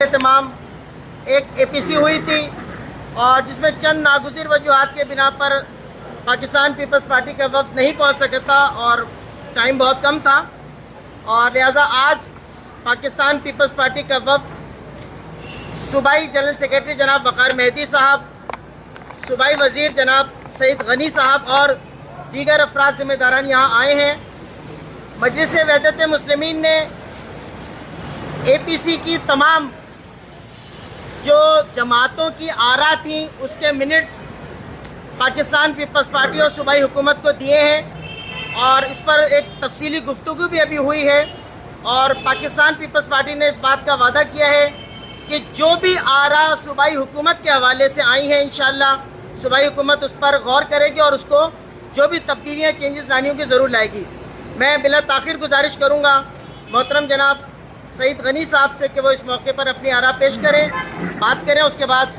तमाम एक APC हुई थी और जिसमें चंद नागुज़िर वजूहात के बिना पर पाकिस्तान पीपल्स पार्टी का वफ़द नहीं पहुंच सका था और टाइम बहुत कम था और लिहाजा आज पाकिस्तान पीपल्स पार्टी का वफ़द सूबाई जनरल सेक्रेटरी जनाब वक़ार मेहदी साहब, सूबाई वज़ीर जनाब सईद गनी साहब और दीगर अफराद ज़िम्मेदारान यहाँ आए हैं। मजलिस वहदत मुस्लिमीन ने APC की तमाम जो जमातों की आरा थी उसके मिनट्स पाकिस्तान पीपल्स पार्टी और सूबाई हुकूमत को दिए हैं और इस पर एक तफसीली गुफ्तगू भी अभी हुई है और पाकिस्तान पीपल्स पार्टी ने इस बात का वादा किया है कि जो भी आरा सूबाई हुकूमत के हवाले से आई हैं इंशाअल्लाह सूबाई हुकूमत उस पर गौर करेगी और उसको जो भी तब्दीलियाँ चेंजेस लानी होंगी ज़रूर लाएगी। मैं बिला ताख़िर गुजारिश करूँगा मोहतरम जनाब सईद गनी साहब से कि वो इस मौके पर अपनी आरा पेश करें, बात करें। उसके बाद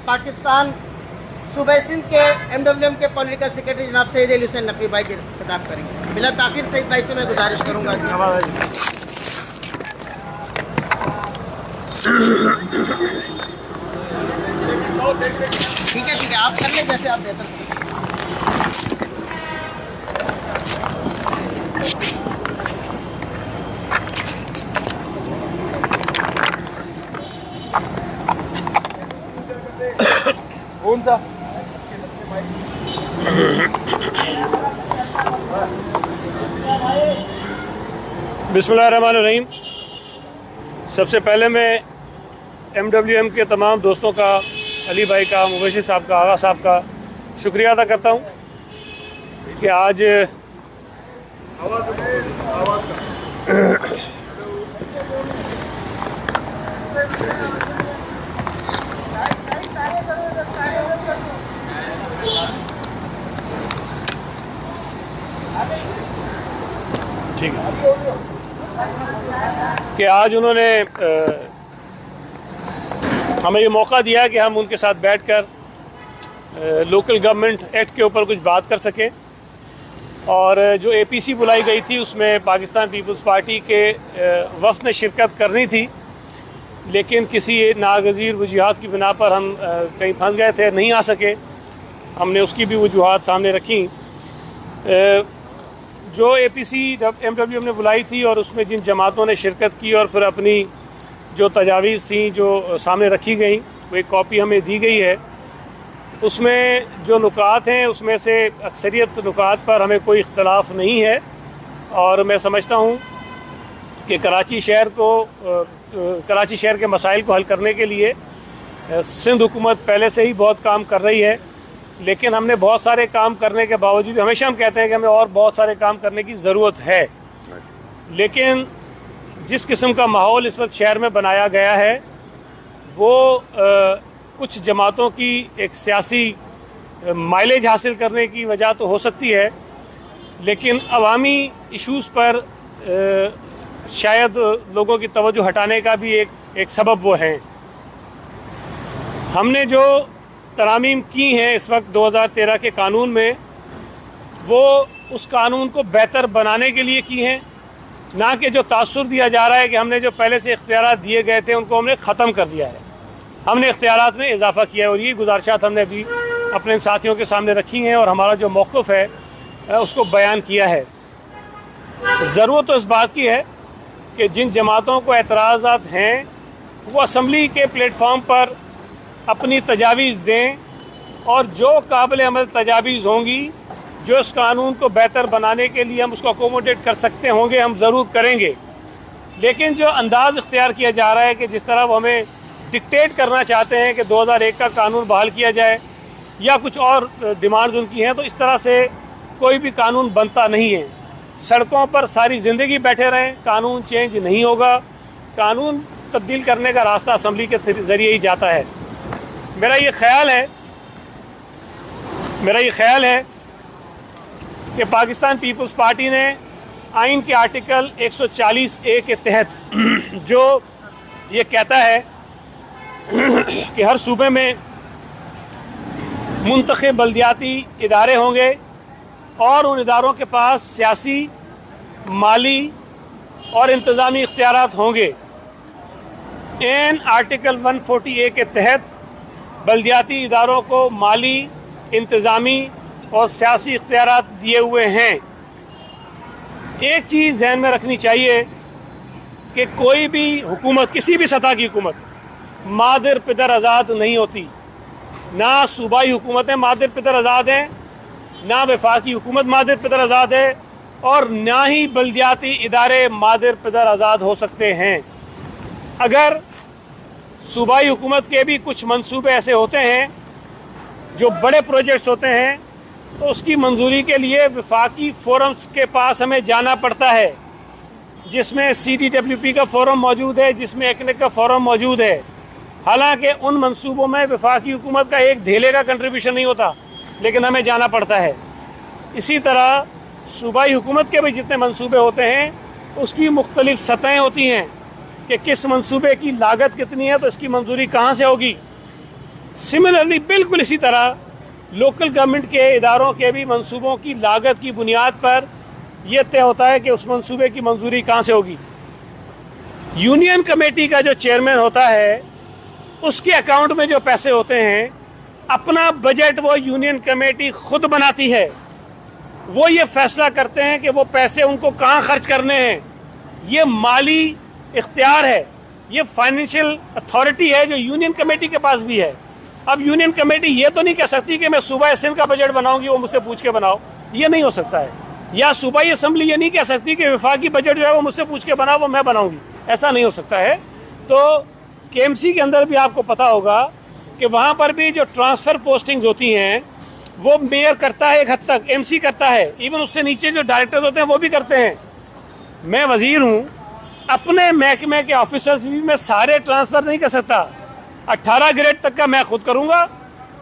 पाकिस्तान सूबे सिंध के MWM के पॉलिटिकल सेक्रेटरी जनाब सईद अली हुसैन नकवी भाई खिताब करेंगे। बिला ताख़िर सईद भाई से मैं गुजारिश करूँगा ठीक है आप कर लें जैसे आप बेहतर। कौन सा बिस्मिल्लाहिर्रहमानिर्रहीम। सबसे पहले मैं MWM के तमाम दोस्तों का, अली भाई का, मुबशिर साहब का, आगा साहब का शुक्रिया अदा करता हूँ कि आज ठीक है कि आज उन्होंने हमें ये मौका दिया कि हम उनके साथ बैठकर लोकल गवर्नमेंट एक्ट के ऊपर कुछ बात कर सकें। और जो APC बुलाई गई थी उसमें पाकिस्तान पीपल्स पार्टी के वफ़द ने शिरकत करनी थी, लेकिन किसी नागज़ीर वजूहात की बिना पर हम कहीं फंस गए थे, नहीं आ सके। हमने उसकी भी वजूहात सामने रखी। जो APC MWM ने बुलाई थी और उसमें जिन जमातों ने शिरकत की और फिर अपनी जो तजावीज़ थी जो सामने रखी गई वो एक कॉपी हमें दी गई है। उसमें जो नुकात हैं उसमें से अक्सरियत नुकात पर हमें कोई इख्तलाफ नहीं है और मैं समझता हूँ कि कराची शहर के मसाइल को हल करने के लिए सिंध हुकूमत पहले से ही बहुत काम कर रही है, लेकिन हमने बहुत सारे काम करने के बावजूद हमेशा हम कहते हैं कि हमें और बहुत सारे काम करने की ज़रूरत है। लेकिन जिस किस्म का माहौल इस वक्त शहर में बनाया गया है वो कुछ जमातों की एक सियासी माइलेज हासिल करने की वजह तो हो सकती है, लेकिन अवामी इश्यूज़ पर शायद लोगों की तवज्जो हटाने का भी एक सबब वो हैं। हमने जो तरामीम की हैं इस वक्त 2013 के कानून में, वो उस कानून को बेहतर बनाने के लिए की हैं, ना कि जो तासुर दिया जा रहा है कि हमने जो पहले से इख्तियारात दिए गए थे उनको हमने ख़त्म कर दिया है। हमने इख्तियारात में इजाफ़ा किया है और ये गुजारिशात हमने भी अपने साथियों के सामने रखी हैं और हमारा जो मौक़िफ़ है उसको बयान किया है। ज़रूरत तो इस बात की है कि जिन जमातों को एतराज़ात हैं वो असम्बली के प्लेटफॉर्म पर अपनी तजावीज़ दें और जो काबिल अमल तजावीज़ होंगी जो इस कानून को बेहतर बनाने के लिए हम उसको अकोमोडेट कर सकते होंगे हम ज़रूर करेंगे। लेकिन जो अंदाज़ इख्तियार किया जा रहा है कि जिस तरह वो हमें डिक्टेट करना चाहते हैं कि 2001 का कानून बहाल किया जाए या कुछ और डिमांड्स उनकी हैं, तो इस तरह से कोई भी कानून बनता नहीं है। सड़कों पर सारी ज़िंदगी बैठे रहें, कानून चेंज नहीं होगा। कानून तब्दील करने का रास्ता असम्बली के ज़रिए ही जाता है। मेरा ये ख्याल है कि पाकिस्तान पीपल्स पार्टी ने आइन के आर्टिकल 140A के तहत जो ये कहता है कि हर सूबे में मुंतखब बल्दियाती इदारे होंगे और उन इदारों के पास सियासी, माली और इंतज़ामी इख्तियारात होंगे। एन आर्टिकल 140A के तहत बल्दियाती इदारों को माली, इंतज़ामी और सियासी इख्तियारात दिए हुए हैं। एक चीज़ ज़हन में रखनी चाहिए कि कोई भी हुकूमत, किसी भी सतह की हुकूमत मादर पिदर आज़ाद नहीं होती। ना सूबाई हुकूमतें मादर पिदर आज़ाद हैं, ना वफाकी हुकूमत मादर पिदर आज़ाद है, और ना ही बल्दियाती इदारे मादर पिदर आज़ाद हो सकते हैं। अगर सूबाई हुकूमत के भी कुछ मंसूबे ऐसे होते हैं जो बड़े प्रोजेक्ट्स होते हैं, तो उसकी मंजूरी के लिए वफाकी फोरम्स के पास हमें जाना पड़ता है, जिसमें CDWP का फोरम मौजूद है, जिसमें ECNEC का फोरम मौजूद है। हालांकि उन मंसूबों में वफाकी हुकूमत का एक धेले का कंट्रीब्यूशन नहीं होता, लेकिन हमें जाना पड़ता है। इसी तरह सूबाई हुकूमत के भी जितने मंसूबे होते हैं, उसकी मुख्तलिफ सतहें होती हैं कि किस मंसूबे की लागत कितनी है, तो इसकी मंजूरी कहाँ से होगी। सिमिलरली बिल्कुल इसी तरह लोकल गवर्नमेंट के इदारों के भी मंसूबों की लागत की बुनियाद पर यह तय होता है कि उस मंसूबे की मंजूरी कहाँ से होगी। यूनियन कमेटी का जो चेयरमैन होता है, उसके अकाउंट में जो पैसे होते हैं, अपना बजट वो यूनियन कमेटी खुद बनाती है। वो ये फैसला करते हैं कि वो पैसे उनको कहाँ खर्च करने हैं। ये माली इख्तियार है, ये फाइनेंशियल अथॉरिटी है जो यूनियन कमेटी के पास भी है। अब यूनियन कमेटी ये तो नहीं कह सकती कि मैं सूबाई सिंध का बजट बनाऊंगी, वो मुझसे पूछ के बनाओ, ये नहीं हो सकता है। या सूबाई असम्बली ये नहीं कह सकती कि वफाकी बजट जो है वो मुझसे पूछ के बनाओ, वो मैं बनाऊंगी, ऐसा नहीं हो सकता है। तो KMC के अंदर भी आपको पता होगा कि वहाँ पर भी जो ट्रांसफ़र पोस्टिंग्स होती हैं वो मेयर करता है, एक हद तक MC करता है, इवन उससे नीचे जो डायरेक्टर्स होते हैं वो भी करते हैं। मैं वज़ीर हूँ, अपने महकमे के ऑफिसर्स भी मैं सारे ट्रांसफ़र नहीं कर सकता। 18 ग्रेड तक का मैं खुद करूँगा,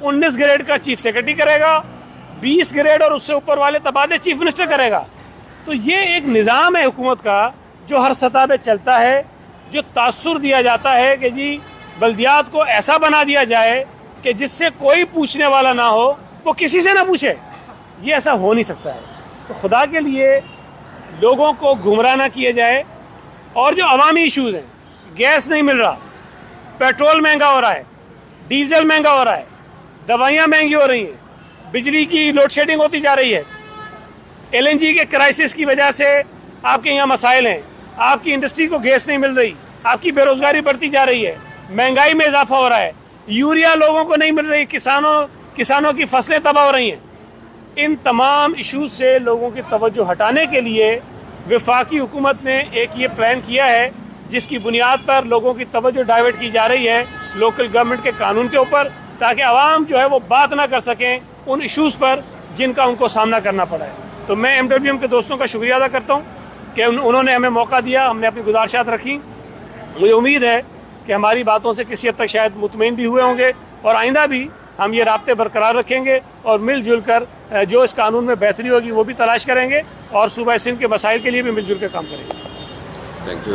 19 ग्रेड का चीफ सेक्रेटरी करेगा, 20 ग्रेड और उससे ऊपर वाले तबादले चीफ मिनिस्टर करेगा। तो ये एक निज़ाम है हुकूमत का जो हर सतह पे चलता है, जो तासुर दिया जाता है कि जी बल्दियात को ऐसा बना दिया जाए कि जिससे कोई पूछने वाला ना हो, वो किसी से ना पूछे। ये ऐसा हो नहीं सकता है। तो खुदा के लिए लोगों को गुमराह ना किए जाए। और जो अवामी इशूज़ हैं, गैस नहीं मिल रहा, पेट्रोल महंगा हो रहा है, डीजल महंगा हो रहा है, दवाइयाँ महंगी हो रही हैं, बिजली की लोड शेडिंग होती जा रही है, LNG के क्राइसिस की वजह से आपके यहाँ मसाइल हैं, आपकी इंडस्ट्री को गैस नहीं मिल रही, आपकी बेरोज़गारी बढ़ती जा रही है, महंगाई में इजाफा हो रहा है, यूरिया लोगों को नहीं मिल रही, किसानों की फसलें तबाह हो रही हैं। इन तमाम इशूज़ से लोगों की तवज्जो हटाने के लिए वफाकी हुकूमत ने एक ये प्लान किया है, जिसकी बुनियाद पर लोगों की तवज्जो डाइवर्ट की जा रही है लोकल गवर्नमेंट के कानून के ऊपर, ताकि आवाम जो है वो बात ना कर सकें उन इशूज़ पर जिनका उनको सामना करना पड़ा है। तो मैं MWM के दोस्तों का शुक्रिया अदा करता हूँ कि उन्होंने हमें मौका दिया, हमने अपनी गुजारिशात रखी। मुझे उम्मीद है कि हमारी बातों से किसी हद तक शायद मुतमईन भी हुए होंगे, और आइंदा भी हम ये राब्ते बरकरार रखेंगे और मिलजुल कर जो इस कानून में बेहतरी होगी वो भी तलाश करेंगे, और सूबा सिंध के मसाइल के लिए भी मिलजुल कर काम करेंगे। Thank you.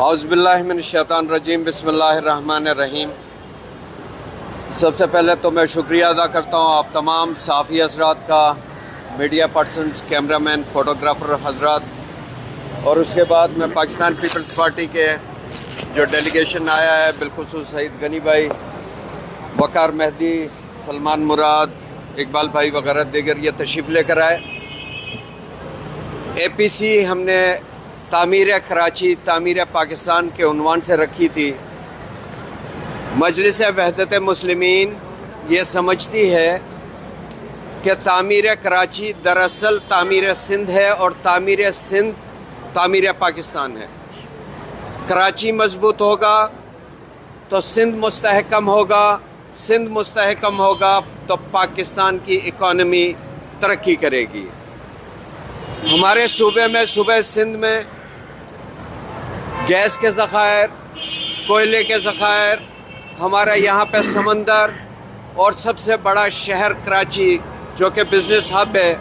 औज़ुबिल्लाहि मिनश्शैतानिर्रजीम, बिस्मिल्लाहिर्रहमानिर्रहीम। सबसे पहले तो मैं शुक्रिया अदा करता हूँ आप तमाम साफ़ी हज़रात का, मीडिया पर्सनस, कैमरामैन, फ़ोटोग्राफ़र हज़रात, और उसके बाद मैं पाकिस्तान पीपल्स पार्टी के जो डेलीगेशन आया है, बिलखुसूस सईद गनी भाई, वकार मेहदी, सलमान मुराद, इकबाल भाई वगैरह दीगर ये तशरीफ़ लेकर आए। APC हमने तामीर कराची, तामीर पाकिस्तान के उन्वान से रखी थी। मजलिस वहदत मुस्लिमीन ये समझती है कि तामीर कराची दरअसल तामीर सिंध है, और तामीर सिंध तामीर पाकिस्तान है। कराची मजबूत होगा तो सिंध मुस्तहकम होगा, सिंध मुस्तहकम होगा तो पाकिस्तान की इकॉनमी तरक्की करेगी। हमारे सूबे में, सूबे सिंध में गैस के ज़खायर, कोयले के ज़खायर, हमारा यहाँ पे समंदर, और सबसे बड़ा शहर कराची जो कि बिज़नेस हब है,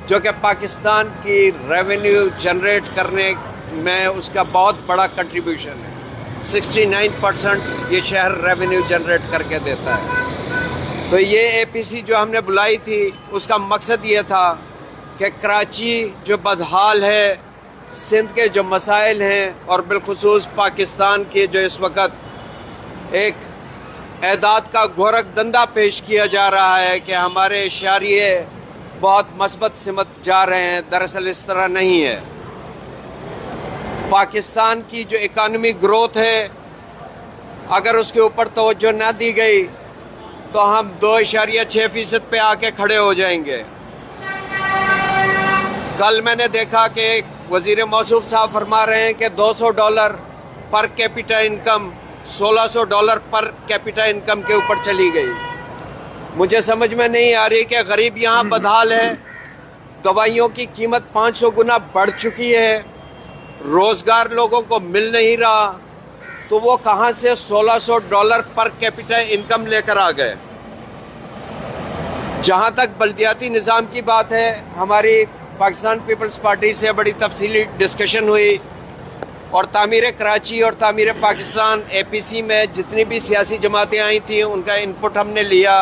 जो कि पाकिस्तान की रेवेन्यू जनरेट करने में उसका बहुत बड़ा कंट्रीब्यूशन है। 69% ये शहर रेवेन्यू जनरेट करके देता है। तो ये APC जो हमने बुलाई थी, उसका मकसद ये था कि कराची जो बदहाल है, सिंध के जो मसाइल हैं और बिलखुसूस पाकिस्तान के जो इस वक्त एक एदाद का गोरख धंधा पेश किया जा रहा है कि हमारे इशारे बहुत मस्बत सिमत जा रहे हैं, दरअसल इस तरह नहीं है। पाकिस्तान की जो इकानमी ग्रोथ है, अगर उसके ऊपर तवज्जो न दी गई तो हम 2.6% पे आके खड़े हो जाएंगे। कल मैंने देखा कि वज़ीर मौसूफ साहब फरमा रहे हैं कि $200 per capita income $1600 per capita income के ऊपर चली गई। मुझे समझ में नहीं आ रही कि गरीब यहाँ बदहाल है, दवाइयों की कीमत 500 गुना बढ़ चुकी है, रोज़गार लोगों को मिल नहीं रहा, तो वो कहाँ से $1600 पर कैपिटा इनकम लेकर आ गए। जहाँ तक बल्दियाती निज़ाम की बात है, हमारी पाकिस्तान पीपल्स पार्टी से बड़ी तफसीली डिस्कशन हुई और तामीर कराची और तामीर पाकिस्तान APC में जितनी भी सियासी जमातें आई थी उनका इनपुट हमने लिया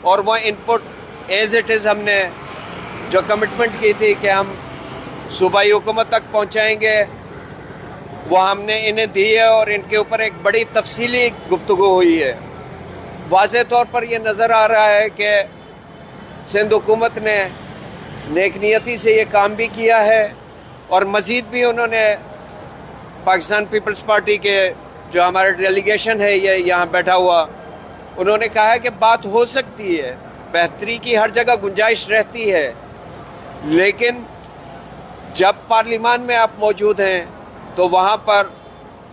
और वह इनपुट एज़ इट इज़ हमने जो कमिटमेंट की थी कि हम सूबाई हुकूमत तक पहुँचाएँगे वो हमने इन्हें दी है और इनके ऊपर एक बड़ी तफसीली गुफ्तगू हुई है। वाज़े तौर पर यह नज़र आ रहा है कि सिंध हुकूमत ने नेकनियती से ये काम भी किया है और मज़ीद भी उन्होंने पाकिस्तान पीपल्स पार्टी के जो हमारा डेलीगेशन है ये यहाँ बैठा हुआ, उन्होंने कहा है कि बात हो सकती है, बेहतरी की हर जगह गुंजाइश रहती है, लेकिन जब पार्लियामान में आप मौजूद हैं तो वहाँ पर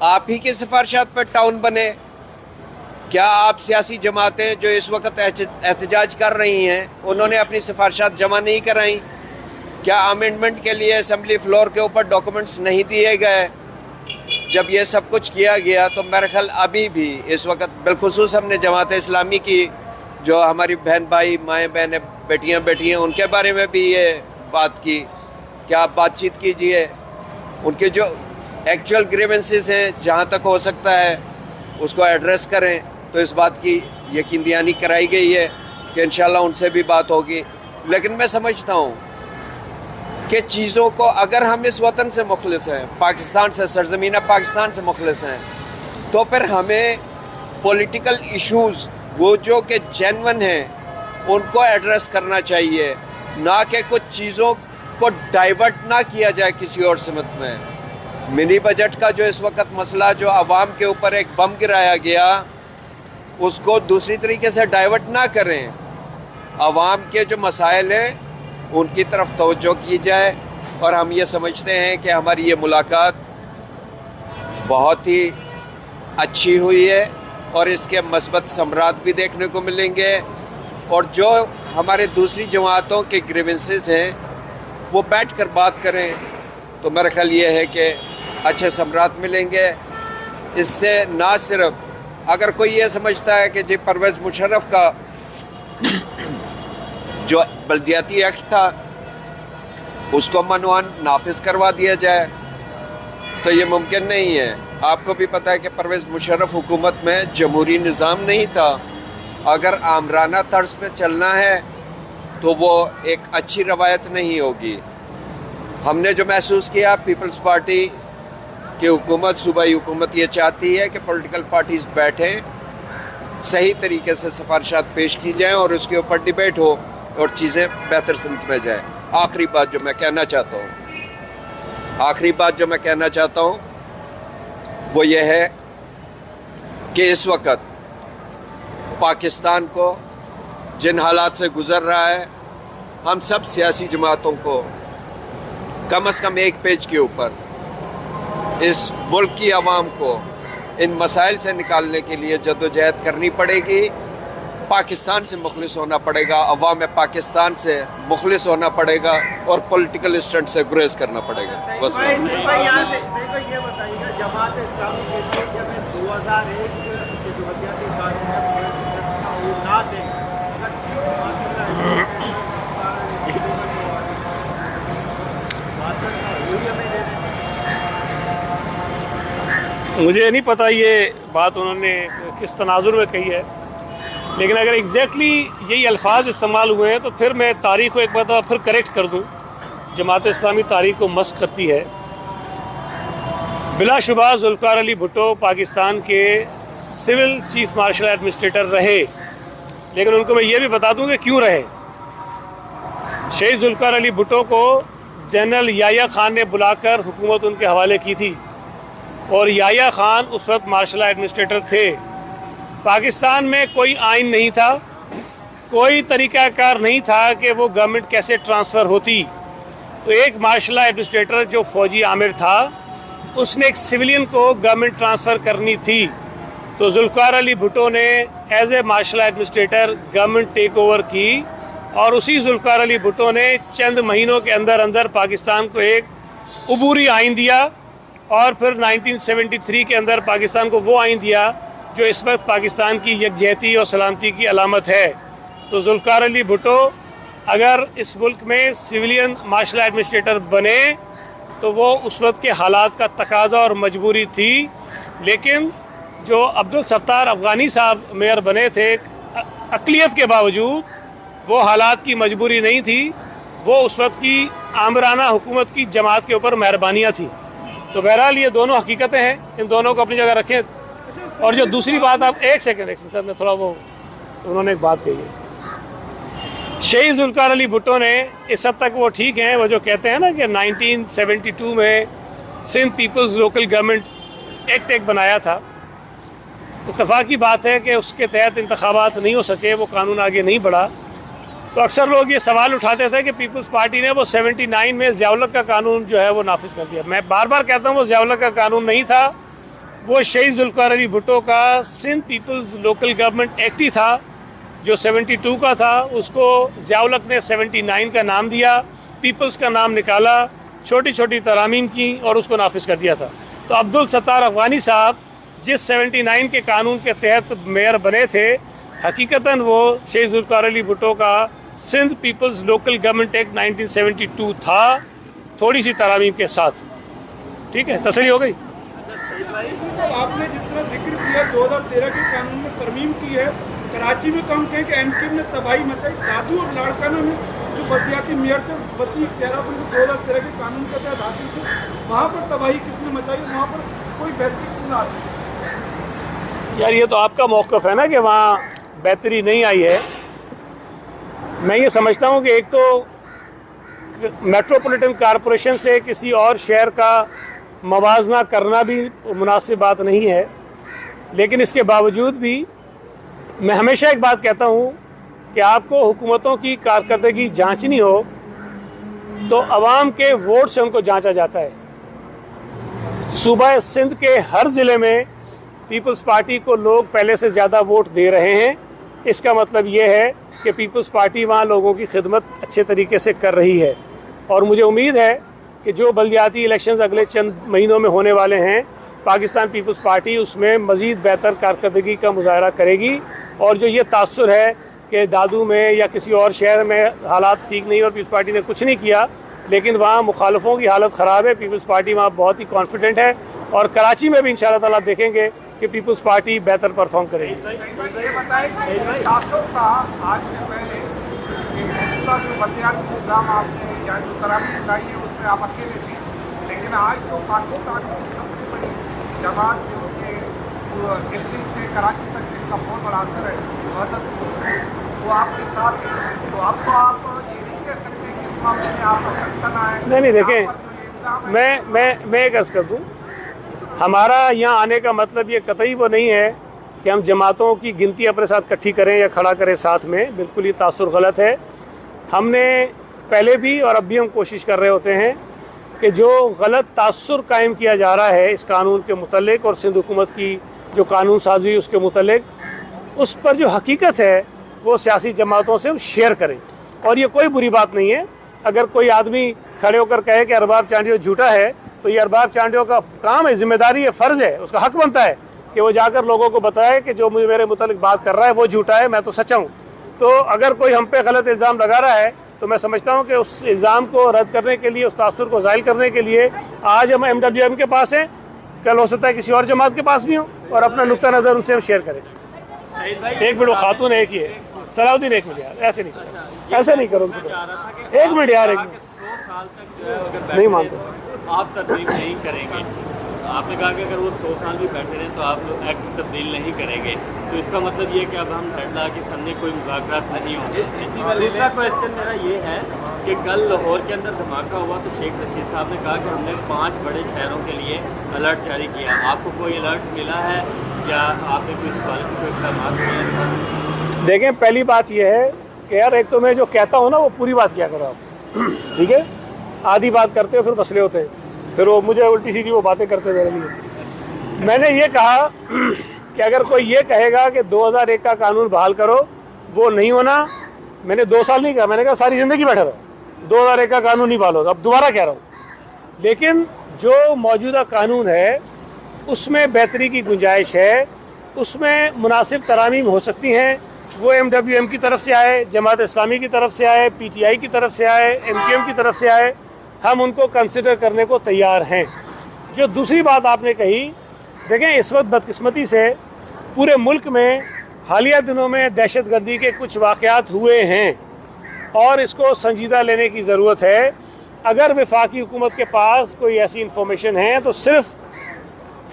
आप ही की सिफारिशात पर टाउन बने। क्या आप सियासी जमातें जो इस वक्त एहतजाज कर रही हैं उन्होंने अपनी सिफारिशात जमा नहीं कराई? क्या अमेंडमेंट के लिए असम्बली फ्लोर के ऊपर डॉक्यूमेंट्स नहीं दिए गए? जब ये सब कुछ किया गया तो मेरे ख्याल अभी भी इस वक्त बिलखुसूस हमने जमात इस्लामी की जो हमारी बहन भाई माएँ बहनें बेटियाँ बैठी हैं उनके बारे में भी ये बात की कि आप बातचीत कीजिए, उनके जो एक्चुअल ग्रीवेंसेस हैं जहाँ तक हो सकता है उसको एड्रेस करें। तो इस बात की यकीन दहानी कराई गई है कि इंशाल्लाह उनसे भी बात होगी। लेकिन मैं समझता हूँ कि चीज़ों को अगर हम इस वतन से मुखलिस हैं, पाकिस्तान से, सरज़मीन पाकिस्तान से मुखलिस हैं, तो फिर हमें पॉलिटिकल इश्यूज़ वो जो कि जेन्युइन हैं उनको एड्रेस करना चाहिए, ना कि कुछ चीज़ों को डाइवर्ट ना किया जाए किसी और सिमत में। मिनी बजट का जो इस वक्त मसला जो आवाम के ऊपर एक बम गिराया गया उसको दूसरी तरीके से डाइवर्ट ना करें। आवाम के जो मसाइल हैं उनकी तरफ तवज्जो की जाए और हम ये समझते हैं कि हमारी ये मुलाकात बहुत ही अच्छी हुई है और इसके मस्बत समरात भी देखने को मिलेंगे और जो हमारे दूसरी जमातों के ग्रीवेंसेस हैं वो बैठ कर बात करें तो मेरा ख्याल ये है कि अच्छे समरात मिलेंगे। इससे ना सिर्फ अगर कोई ये समझता है कि जी परवेज़ मुशर्रफ का जो बल्दियाती एक्ट था उसको मनवान नाफिज करवा दिया जाए तो ये मुमकिन नहीं है। आपको भी पता है कि परवेज़ मुशर्रफ हुकूमत में जमहूरी निज़ाम नहीं था। अगर आमराना तर्ज पे चलना है तो वो एक अच्छी रवायत नहीं होगी। हमने जो महसूस किया, पीपल्स पार्टी की हुकूमत, सूबाई हुकूमत ये चाहती है कि पॉलिटिकल पार्टीज़ बैठें, सही तरीके से सिफारिशात पेश की जाएं और उसके ऊपर डिबेट हो और चीज़ें बेहतर सिमत में जाएं। आखिरी बात जो मैं कहना चाहता हूँ वो ये है कि इस वक्त पाकिस्तान को जिन हालात से गुज़र रहा है, हम सब सियासी जमातों को कम से कम एक पेज के ऊपर इस मुल्क की आवाम को इन मसाइल से निकालने के लिए जद्दोजहद करनी पड़ेगी। पाकिस्तान से मुखलिस होना पड़ेगा, अवाम पाकिस्तान से मुखलिस होना पड़ेगा और पॉलिटिकल स्टंट से गुरेज करना पड़ेगा। बस ये बताइएगा, जमात इस्लामी के लिए जब 2001 के जो बल्दियाती कानून ना दें, मुझे नहीं पता ये बात उन्होंने किस तनाजुर में कही है, लेकिन अगर एग्जैक्टली यही अल्फाज इस्तेमाल हुए हैं तो फिर मैं तारीख़ को एक बार फिर करेक्ट कर दूं। जमात इस्लामी तारीख़ को मस्क करती है बिलाशुबा जुल्फ़िकार अली भुट्टो पाकिस्तान के सिविल चीफ मार्शल एडमिनिस्ट्रेटर रहे, लेकिन उनको मैं ये भी बता दूं कि क्यों रहे। शहीद जुल्फ़िकार अली भुट्टो को जनरल याह्या खान ने बुलाकर हुकूमत उनके हवाले की थी और याह्या खान उस वक्त मार्शल एडमिनिस्ट्रेटर थे। पाकिस्तान में कोई आइन नहीं था, कोई तरीक़ाकार नहीं था कि वो गवर्नमेंट कैसे ट्रांसफ़र होती। तो एक मार्शल एडमिनिस्ट्रेटर जो फ़ौजी आमिर था, उसने एक सिविलियन को गवर्नमेंट ट्रांसफ़र करनी थी। तो जुल्फ़िकार अली भुट्टो ने as a martial administrator government take over की और उसी जुल्फ़िकार अली भुट्टो ने चंद महीनों के अंदर अंदर पाकिस्तान को एक उबूरी आइन दिया और फिर 1973 के अंदर पाकिस्तान को वो आइन दिया जो इस वक्त पाकिस्तान की यकजहती और सलामती की अलामत है। तो जुल्फ़िकार अली भुट्टो अगर इस मुल्क में सिविलियन मार्शल एडमिनिस्ट्रेटर बने तो वो उस वक्त के हालात का तकाजा और मजबूरी थी, लेकिन जो अब्दुल सत्तार अफ़गानी साहब मेयर बने थे, अक़लियत के बावजूद वो हालात की मजबूरी नहीं थी, वो उस वक्त की आमराना हुकूमत की जमात के ऊपर मेहरबानियाँ थी। तो बहरहाल ये दोनों हकीकतें हैं, इन दोनों को अपनी जगह रखें। और जो दूसरी बात, आप एक सेकंड सर, मैं थोड़ा वो उन्होंने एक बात कही है। शहीद जुल्फ़िकार अली भुट्टो ने इस हद तक वो ठीक हैं, वो जो कहते हैं ना कि 1972 में Sindh people's local government act एक बनाया था। इत्तफाक की बात है कि उसके तहत इंतखाबात नहीं हो सके, वो कानून आगे नहीं बढ़ा। तो अक्सर लोग ये सवाल उठाते थे कि पीपल्स पार्टी ने वो 79 में ज़िया-उल-हक का कानून जो है वो नाफिज कर दिया। मैं बार बार कहता हूँ वो ज़िया-उल-हक का कानून नहीं था, वो शहीद जुल्फ़िकार अली भुट्टो का Sindh people's local government act ही था जो 72 का था। उसको ज़िया-उल-हक ने 79 का नाम दिया, पीपल्स का नाम निकाला, छोटी छोटी तरामीम की और उसको नाफिज कर दिया था। तो अब्दुल सत्तार अफ़गानी साहब जिस 79 के कानून के तहत मेयर बने थे, हकीकतन वो शहीद जुल्फ़िकार अली भुट्टो का Sindh people's local government act 1972 था, थोड़ी सी तरामीम के साथ। ठीक है, तसल्ली हो गई। आपने जिस तरह जिक्र किया 2013 के कानून में तरमीम की है, कराची में कम कहें कि एनकेम ने तबाही मचाई। दादू और लाड़काना में जो बल्दियाती मेयर थे, वती इख्तियार 2013 के कानून के तहत हासिल थे, वहाँ पर तबाही किसने मचाई, वहाँ पर कोई बेहतरी क्यों ना आती? यार ये तो आपका मौक़िफ़ है ना कि वहाँ बेहतरी नहीं आई है। मैं ये समझता हूँ कि एक तो मेट्रोपॉलिटन कॉरपोरेशन से किसी और शहर का मवाजना करना भी मुनासिब बात नहीं है, लेकिन इसके बावजूद भी मैं हमेशा एक बात कहता हूँ कि आपको हुकूमतों की कारकर्दगी जांचनी हो तो अवाम के वोट से उनको जांचा जाता है। सूबा सिंध के हर ज़िले में पीपल्स पार्टी को लोग पहले से ज़्यादा वोट दे रहे हैं। इसका मतलब ये है कि पीपल्स पार्टी वहाँ लोगों की खिदमत अच्छे तरीके से कर रही है और मुझे उम्मीद है कि जो बल्दियाती इलेक्शंस अगले चंद महीनों में होने वाले हैं, पाकिस्तान पीपल्स पार्टी उसमें मज़ीद बेहतर कारकर्दगी का मुजाहरा करेगी। और जो ये तासुर है कि दादू में या किसी और शहर में हालात ठीक नहीं और पीपल्स पार्टी ने कुछ नहीं किया, लेकिन वहाँ मुखालफों की हालत ख़राब है, पीपल्स पार्टी वहाँ बहुत ही कॉन्फिडेंट है और कराची में भी इंशाअल्लाह ताला देखेंगे कि पीपल्स पार्टी बेहतर परफॉर्म करेगी। ये बताएं कि तासुर का आज से पहले जो बल्दियाती निज़ाम आपने या जो तरामीम बताई है उसमें आप अकेले थे, लेकिन आज तो पाकिस्तान की सबसे बड़ी जमात जो कि दिल्ली से कराची तक जिसका बहुत बड़ा असर है, वो आपके साथ है। तो आपको आप ये नहीं कह सकते कि इस मामले में आप करना है। नहीं देखें, मैं एक अर्ज़ कर दूँ, हमारा यहाँ आने का मतलब ये कतई वो नहीं है कि हम जमातों की गिनती अपने साथ इकट्ठी करें या खड़ा करें साथ में, बिल्कुल ये तासुर गलत है। हमने पहले भी और अब भी हम कोशिश कर रहे होते हैं कि जो गलत तासुर कायम किया जा रहा है इस कानून के मुतल्लिक और सिंध हुकूमत की जो कानून साजी उसके मुतल्लिक, उस पर जो हकीकत है वो सियासी जमातों से हम शेयर करें। और ये कोई बुरी बात नहीं है, अगर कोई आदमी खड़े होकर कहे कि अरबाब चांडियो झूठा है तो ये अरबाब चांडियो का काम है, जिम्मेदारी है, फ़र्ज़ है, उसका हक बनता है कि वो जाकर लोगों को बताए कि जो मुझे मेरे मुतालिक बात कर रहा है वो झूठा है, मैं तो सच्चा हूँ। तो अगर कोई हम पे गलत इल्ज़ाम लगा रहा है तो मैं समझता हूँ कि उस इल्ज़ाम को रद्द करने के लिए, उस तासुर को ज़ाहिल करने के लिए आज हम MWM के पास हैं, कल हो सकता है किसी और जमात के पास भी हो, और अपना नुक्ता नज़र उनसे हम शेयर करें। एक मिनट, खातून एक ही है, सलाउद्दीन एक मिनट यार, ऐसे नहीं करो, एक मिनट यार, एक मिनट नहीं मानते आप तरमीम नहीं करेंगे, आपने कहा कि अगर वो 100 साल भी बैठे रहे तो आप एक्ट तब्दील नहीं करेंगे, तो इसका मतलब ये कि अब हम धरना के सामने कोई मुज़ाकरात नहीं होंगे। दूसरा क्वेश्चन मेरा ये है कि कल लाहौर के अंदर धमाका हुआ तो शेख रशीद साहब ने कहा कि हमने 5 बड़े शहरों के लिए अलर्ट जारी किया। आपको कोई अलर्ट मिला है या आपने कोई इस पॉलिसी को इकदाम किए? देखें, पहली बात यह है कि यार एक तो मैं जो कहता हूँ ना वो पूरी बात किया करो आप, ठीक है? आधी बात करते हो फिर मसले होते हैं, फिर वो मुझे उल्टी सीधी वो बातें करते मेरे लिए। मैंने ये कहा कि अगर कोई ये कहेगा कि 2001 का कानून बहाल करो, वो नहीं होना। मैंने 2 साल नहीं कहा, मैंने कहा सारी ज़िंदगी बैठा रहो, 2001 का कानून नहीं बहाल होगा। अब दोबारा कह रहा हूँ, लेकिन जो मौजूदा कानून है उसमें बेहतरी की गुंजाइश है, उसमें मुनासिब तरामीम हो सकती हैं। वो MWM की तरफ से आए, जमात इस्लामी की तरफ से आए, PTI की तरफ से आए, MQM की तरफ से आए, हम उनको कंसिडर करने को तैयार हैं। जो दूसरी बात आपने कही, देखें इस वक्त बदकिस्मती से पूरे मुल्क में हालिया दिनों में दहशतगर्दी के कुछ वाक़यात हुए हैं और इसको संजीदा लेने की ज़रूरत है। अगर वफाकी हुकूमत के पास कोई ऐसी इंफॉर्मेशन है तो सिर्फ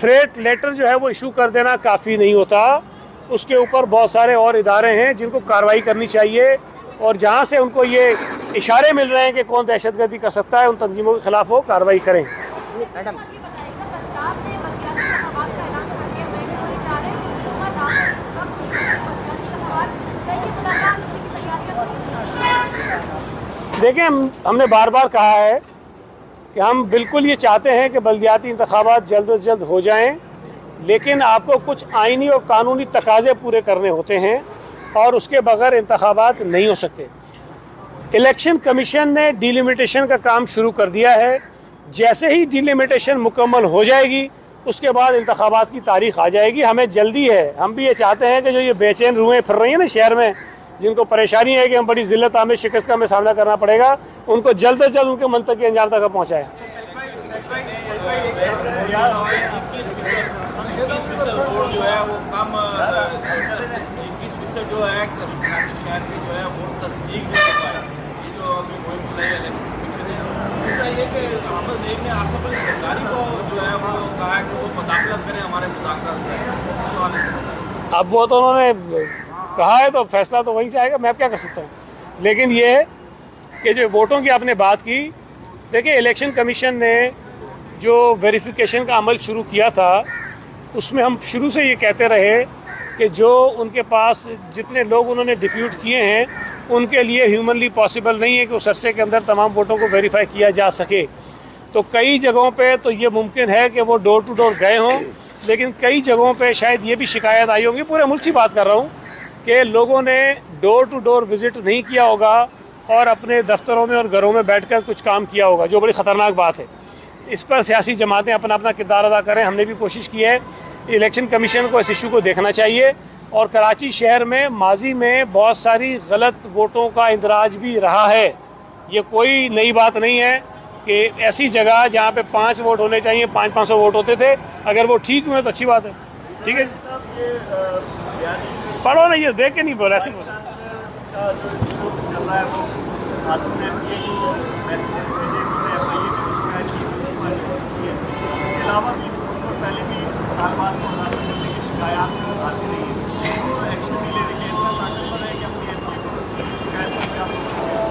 थ्रेट लेटर जो है वो इशू कर देना काफ़ी नहीं होता, उसके ऊपर बहुत सारे और इदारे हैं जिनको कार्रवाई करनी चाहिए, और जहाँ से उनको ये इशारे मिल रहे हैं कि कौन दहशतगर्दी कर सकता है उन तंजीमों के खिलाफ वो कार्रवाई करें। देखें, हमने बार बार कहा है कि हम बिल्कुल ये चाहते हैं कि बल्दियाती इंतखाबात जल्द से जल्द हो जाएं, लेकिन आपको कुछ आइनी और कानूनी तकाज़े पूरे करने होते हैं और उसके बगैर इंतखाबात नहीं हो सकते। इलेक्शन कमीशन ने डिलिमिटेशन का काम शुरू कर दिया है। जैसे ही डिलिमिटेशन मुकम्मल हो जाएगी उसके बाद इंतखाबात की तारीख आ जाएगी। हमें जल्दी है, हम भी ये चाहते हैं कि जो ये बेचैन रूहें फिर रही हैं ना शहर में, जिनको परेशानी है कि हम बड़ी ज़िल्लत आमेज़ शिकस्त का हमें सामना करना पड़ेगा, उनको जल्द से जल्द उनके मंतक के अंजाम तक पहुँचाएँ। जो है वो कम 21% जो है शहर की जो है वो तस्दीक दे चुका है। ये जो अभी मुहिम चलाई है इलेक्शन कमीशन ने, दूसरा ये कि अहमद नेक ने आसिफ अली जरदारी को जो है वो कहा है कि वो मुदाखलत करें हमारे मुज़ाकरात। अब वो तो उन्होंने कहा है तो फैसला तो वहीं से आएगा, मैं क्या कर सकता हूँ। लेकिन ये है कि जो वोटों की आपने बात की, देखिए इलेक्शन कमीशन ने जो वेरिफिकेशन का अमल शुरू किया था उसमें हम शुरू से ये कहते रहे कि जो उनके पास जितने लोग उन्होंने डिप्यूट किए हैं उनके लिए ह्यूमनली पॉसिबल नहीं है कि उस अरसे के अंदर तमाम वोटों को वेरीफाई किया जा सके। तो कई जगहों पे तो ये मुमकिन है कि वो डोर टू डोर गए हों, लेकिन कई जगहों पे शायद ये भी शिकायत आई होगी, पूरे मुल्क की बात कर रहा हूँ, कि लोगों ने डोर टू डोर विज़िट नहीं किया होगा और अपने दफ्तरों में और घरों में बैठकर कुछ काम किया होगा, जो बड़ी ख़तरनाक बात है। इस पर सियासी जमातें अपना अपना किरदार अदा करें। हमने भी कोशिश की है, इलेक्शन कमीशन को इस इशू को देखना चाहिए। और कराची शहर में माजी में बहुत सारी गलत वोटों का इंदराज भी रहा है। ये कोई नई बात नहीं है कि ऐसी जगह जहाँ पे 5 वोट होने चाहिए 500 वोट होते थे, अगर वो ठीक हुए तो अच्छी बात है। ठीक है, पढ़ो ना, ये देख के नहीं बोला, ऐसे बोला।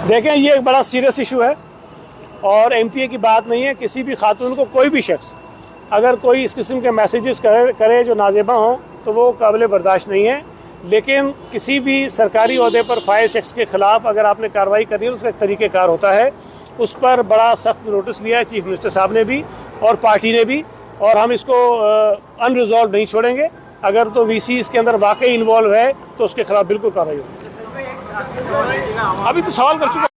देखें, ये एक बड़ा सीरियस इशू है और MPA की बात नहीं है। किसी भी खातून को कोई भी शख्स अगर कोई इस किस्म के मैसेजेस करे जो नाजेबा हों तो वो काबिल बर्दाश्त नहीं है। लेकिन किसी भी सरकारी ओहदे पर फाइल शख्स के ख़िलाफ़ अगर आपने कार्रवाई करनी है तो उसका एक तरीक़ेकार होता है। उस पर बड़ा सख्त नोटिस लिया है चीफ मिनिस्टर साहब ने भी और पार्टी ने भी, और हम इसको अनरिजॉल्व नहीं छोड़ेंगे। अगर तो VC इसके अंदर वाकई इन्वॉल्व है तो उसके खिलाफ बिल्कुल कार्रवाई होगी। अभी तो सवाल कर चुका।